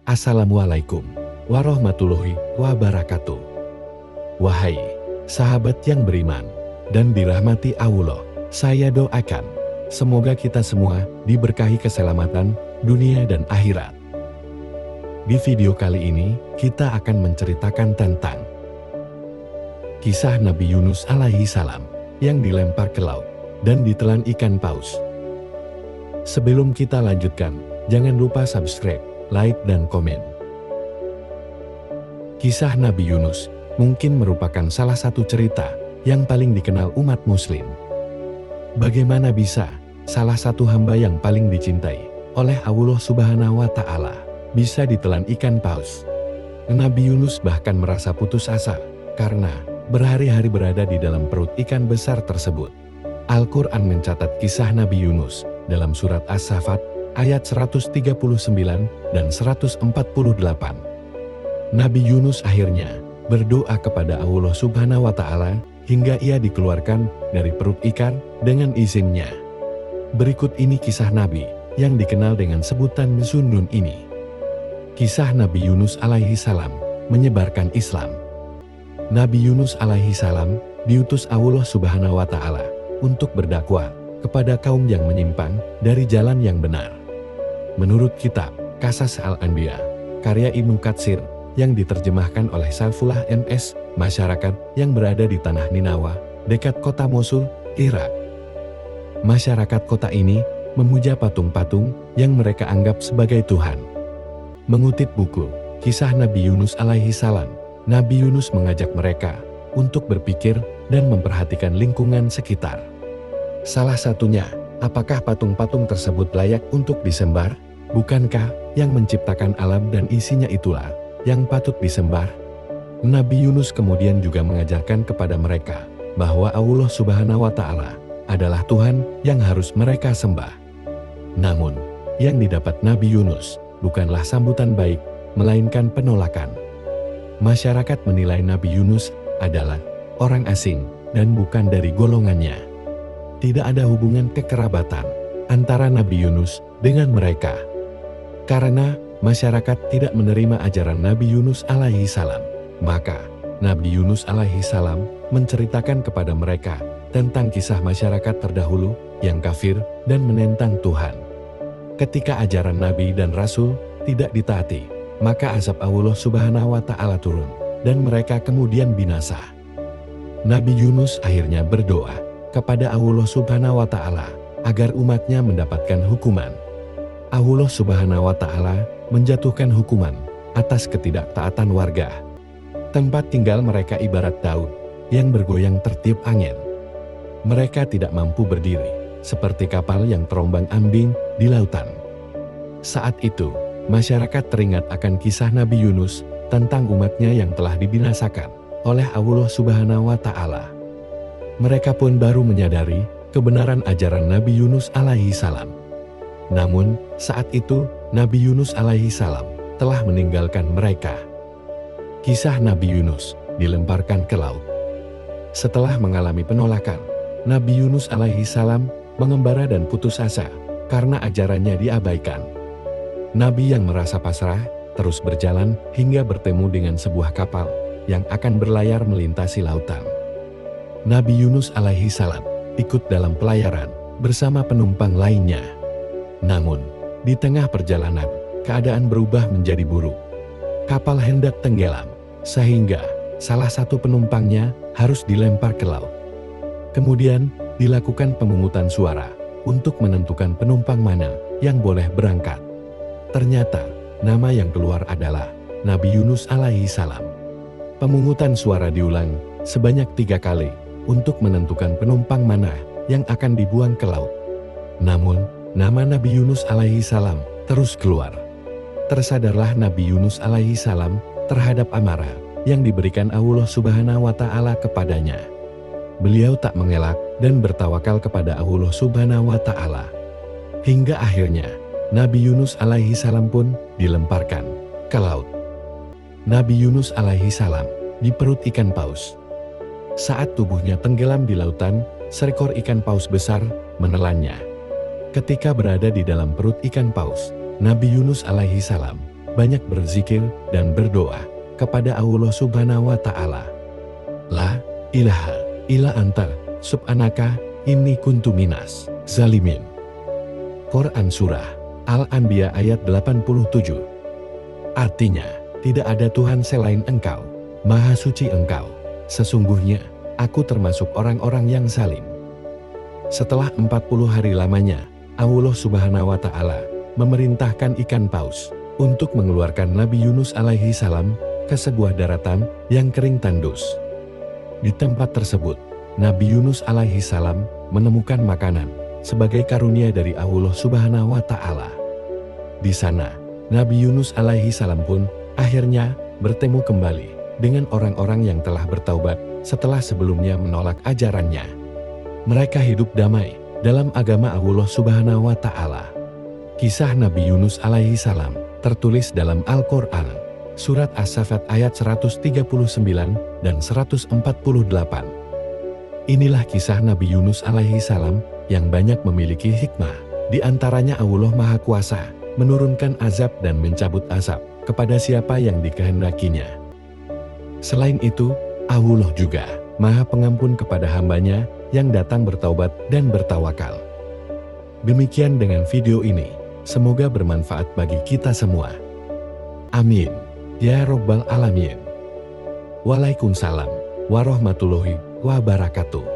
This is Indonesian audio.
Assalamualaikum warahmatullahi wabarakatuh. Wahai sahabat yang beriman dan dirahmati Allah, saya doakan semoga kita semua diberkahi keselamatan dunia dan akhirat. Di video kali ini kita akan menceritakan tentang kisah Nabi Yunus alaihi salam yang dilempar ke laut dan ditelan ikan paus. Sebelum kita lanjutkan, jangan lupa subscribe, like, dan komen. Kisah Nabi Yunus mungkin merupakan salah satu cerita yang paling dikenal umat muslim. Bagaimana bisa salah satu hamba yang paling dicintai oleh Allah Subhanahu wa Ta'ala bisa ditelan ikan paus? Nabi Yunus bahkan merasa putus asa karena berhari-hari berada di dalam perut ikan besar tersebut. Al-Quran mencatat kisah Nabi Yunus dalam surat As-Saffat ayat 139 dan 148. Nabi Yunus akhirnya berdoa kepada Allah Subhanahu wa Ta'ala hingga ia dikeluarkan dari perut ikan dengan izinnya. Berikut ini kisah Nabi yang dikenal dengan sebutan Zunnun ini. Kisah Nabi Yunus alaihi salam menyebarkan Islam. Nabi Yunus alaihi salam diutus Allah Subhanahu wa Ta'ala untuk berdakwah kepada kaum yang menyimpang dari jalan yang benar. Menurut kitab Qasas Al-Anbiya, karya Ibnu Katsir yang diterjemahkan oleh Saifullah MS, masyarakat yang berada di tanah Ninawa, dekat kota Mosul, Irak. Masyarakat kota ini memuja patung-patung yang mereka anggap sebagai Tuhan. Mengutip buku Kisah Nabi Yunus alaihi salam, Nabi Yunus mengajak mereka untuk berpikir dan memperhatikan lingkungan sekitar. Salah satunya, apakah patung-patung tersebut layak untuk disembah? Bukankah yang menciptakan alam dan isinya itulah yang patut disembah? Nabi Yunus kemudian juga mengajarkan kepada mereka bahwa Allah Subhanahu wa Ta'ala adalah Tuhan yang harus mereka sembah. Namun, yang didapat Nabi Yunus bukanlah sambutan baik, melainkan penolakan. Masyarakat menilai Nabi Yunus adalah orang asing dan bukan dari golongannya. Tidak ada hubungan kekerabatan antara Nabi Yunus dengan mereka. Karena masyarakat tidak menerima ajaran Nabi Yunus alaihi salam, maka Nabi Yunus alaihi salam menceritakan kepada mereka tentang kisah masyarakat terdahulu yang kafir dan menentang Tuhan. Ketika ajaran Nabi dan Rasul tidak ditaati, maka azab Allah Subhanahu wa Ta'ala turun dan mereka kemudian binasa. Nabi Yunus akhirnya berdoa kepada Allah Subhanahu wa Ta'ala agar umatnya mendapatkan hukuman. Allah Subhanahu wa Ta'ala menjatuhkan hukuman atas ketidaktaatan warga. Tempat tinggal mereka ibarat daun yang bergoyang tertiup angin. Mereka tidak mampu berdiri, seperti kapal yang terombang-ambing di lautan. Saat itu, masyarakat teringat akan kisah Nabi Yunus tentang umatnya yang telah dibinasakan oleh Allah Subhanahu wa Ta'ala. Mereka pun baru menyadari kebenaran ajaran Nabi Yunus alaihi salam. Namun, saat itu, Nabi Yunus alaihi salam telah meninggalkan mereka. Kisah Nabi Yunus dilemparkan ke laut. Setelah mengalami penolakan, Nabi Yunus alaihi salam mengembara dan putus asa karena ajarannya diabaikan. Nabi yang merasa pasrah terus berjalan hingga bertemu dengan sebuah kapal yang akan berlayar melintasi lautan. Nabi Yunus alaihi salam ikut dalam pelayaran bersama penumpang lainnya. Namun, di tengah perjalanan, keadaan berubah menjadi buruk. Kapal hendak tenggelam, sehingga salah satu penumpangnya harus dilempar ke laut. Kemudian, dilakukan pemungutan suara untuk menentukan penumpang mana yang boleh berangkat. Ternyata, nama yang keluar adalah Nabi Yunus alaihi salam. Pemungutan suara diulang sebanyak 3 kali untuk menentukan penumpang mana yang akan dibuang ke laut. Namun, nama Nabi Yunus alaihi salam terus keluar. Tersadarlah Nabi Yunus alaihi salam terhadap amarah yang diberikan Allah Subhanahu wa Ta'ala kepadanya. Beliau tak mengelak dan bertawakal kepada Allah Subhanahu wa Ta'ala. Hingga akhirnya, Nabi Yunus alaihi salam pun dilemparkan ke laut. Nabi Yunus alaihi salam di perut ikan paus. Saat tubuhnya tenggelam di lautan, seekor ikan paus besar menelannya. Ketika berada di dalam perut ikan paus, Nabi Yunus alaihi salam banyak berzikir dan berdoa kepada Allah Subhanahu wa Ta'ala. La ilaha illa anta subhanaka inni kuntu minas zalimin. Quran Surah Al-Anbiya ayat 87. Artinya, tidak ada Tuhan selain Engkau, Maha Suci Engkau. Sesungguhnya, aku termasuk orang-orang yang zalim. Setelah 40 hari lamanya, Allah Subhanahu wa Ta'ala memerintahkan ikan paus untuk mengeluarkan Nabi Yunus alaihi salam ke sebuah daratan yang kering tandus. Di tempat tersebut, Nabi Yunus alaihi salam menemukan makanan sebagai karunia dari Allah Subhanahu wa Ta'ala. Di sana, Nabi Yunus alaihi salam pun akhirnya bertemu kembali dengan orang-orang yang telah bertaubat setelah sebelumnya menolak ajarannya. Mereka hidup damai dalam agama Allah Subhanahu wa Ta'ala. Kisah Nabi Yunus alaihi salam tertulis dalam Al-Quran, Surat As-Saffat ayat 139 dan 148. Inilah kisah Nabi Yunus alaihi salam yang banyak memiliki hikmah. Di antaranya Allah Maha Kuasa menurunkan azab dan mencabut azab kepada siapa yang dikehendakinya. Selain itu, Allah juga Maha Pengampun kepada hambanya yang datang bertaubat dan bertawakal. Demikian dengan video ini, semoga bermanfaat bagi kita semua. Amin. Ya Rabbal Alamin. Waalaikumsalam warahmatullahi wabarakatuh.